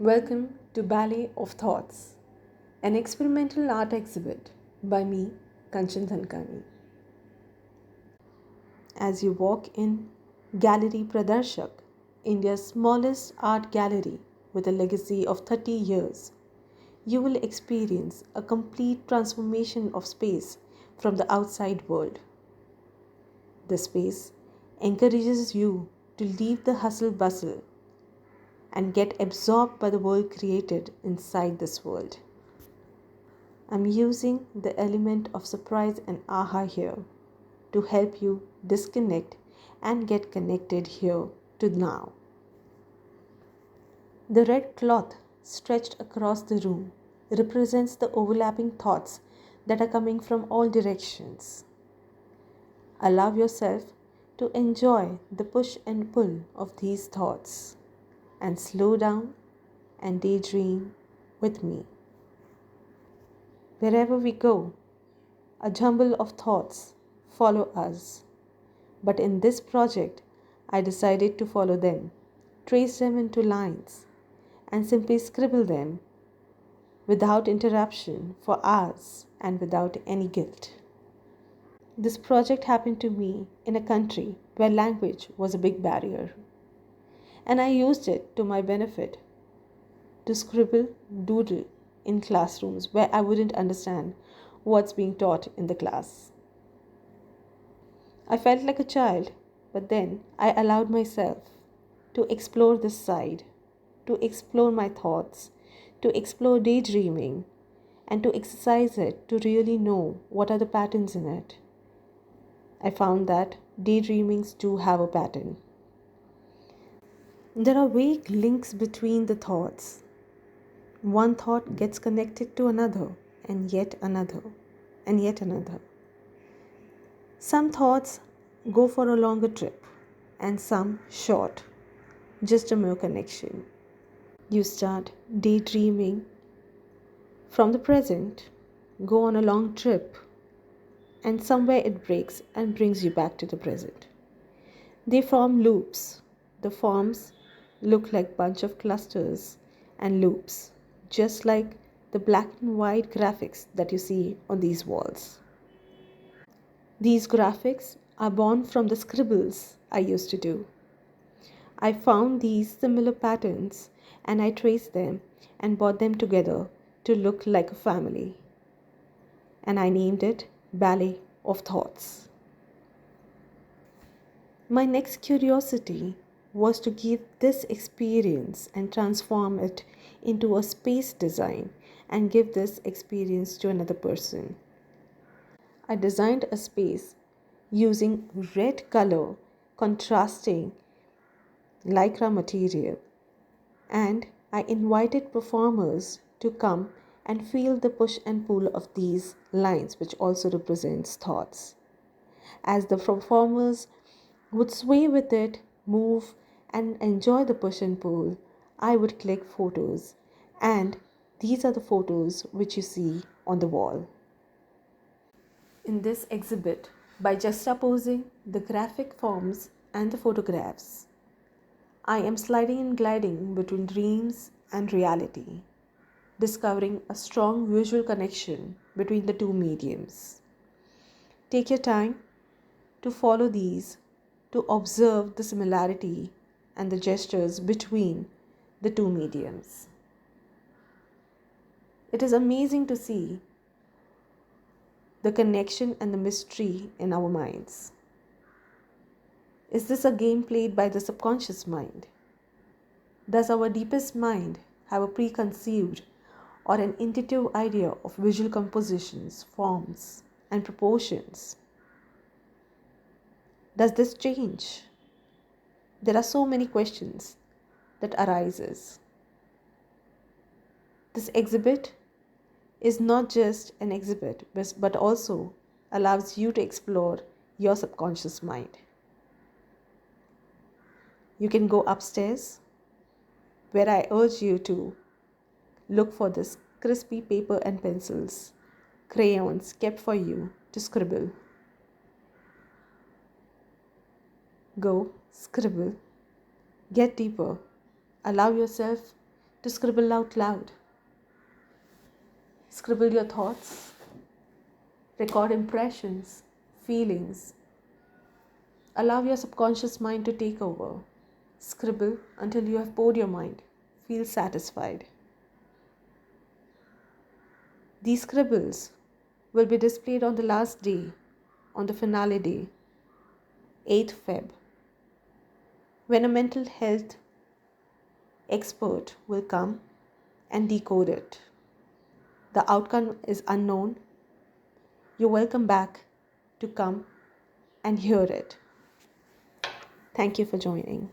Welcome to Ballet of Thoughts, an experimental art exhibit by me, Kanchan Dhankani. As you walk in Gallery Pradarshak, India's smallest art gallery with a legacy of 30 years, you will experience a complete transformation of space from the outside world. The space encourages you to leave the hustle bustle and get absorbed by the world created inside this world. I'm using the element of surprise and aha here to help you disconnect and get connected here to now. The red cloth stretched across the room represents the overlapping thoughts that are coming from all directions. Allow yourself to enjoy the push and pull of these thoughts and slow down and daydream with me. Wherever we go, a jumble of thoughts follow us. But in this project, I decided to follow them, trace them into lines, and simply scribble them without interruption for hours and without any guilt. This project happened to me in a country where language was a big barrier, and I used it to my benefit to scribble, doodle in classrooms where I wouldn't understand what's being taught in the class. I felt like a child, but then I allowed myself to explore this side, to explore my thoughts, to explore daydreaming, and to exercise it to really know what are the patterns in it. I found that daydreamings do have a pattern. There are vague links between the thoughts. One thought gets connected to another, and yet another, and yet another. Some thoughts go for a longer trip, and some short, just a mere connection. You start daydreaming from the present, go on a long trip, and somewhere it breaks and brings you back to the present. They form loops. The forms look like bunch of clusters and loops, just like the black and white graphics that you see on these walls. These graphics are born from the scribbles I used to do. I found these similar patterns and I traced them and brought them together to look like a family. And I named it Ballet of Thoughts. My next curiosity was to give this experience and transform it into a space design and give this experience to another person. I designed a space using red color contrasting lycra material, and I invited performers to come and feel the push and pull of these lines, which also represents thoughts. As the performers would sway with it, move, and enjoy the push and pull, I would click photos, and these are the photos which you see on the wall. In this exhibit, by juxtaposing the graphic forms and the photographs, I am sliding and gliding between dreams and reality, discovering a strong visual connection between the two mediums. Take your time to follow these, to observe the similarity and the gestures between the two mediums. It is amazing to see the connection and the mystery in our minds. Is this a game played by the subconscious mind? Does our deepest mind have a preconceived or an intuitive idea of visual compositions, forms, and proportions? Does this change? There are so many questions that arises. This exhibit is not just an exhibit, but also allows you to explore your subconscious mind. You can go upstairs, where I urge you to look for this crispy paper and pencils, crayons kept for you to scribble. Go, scribble, get deeper, allow yourself to scribble out loud. Scribble your thoughts, record impressions, feelings. Allow your subconscious mind to take over. Scribble until you have poured your mind. Feel satisfied. These scribbles will be displayed on the last day, on the finale day, 8th Feb, when a mental health expert will come and decode it. The outcome is unknown. You're welcome back to come and hear it. Thank you for joining.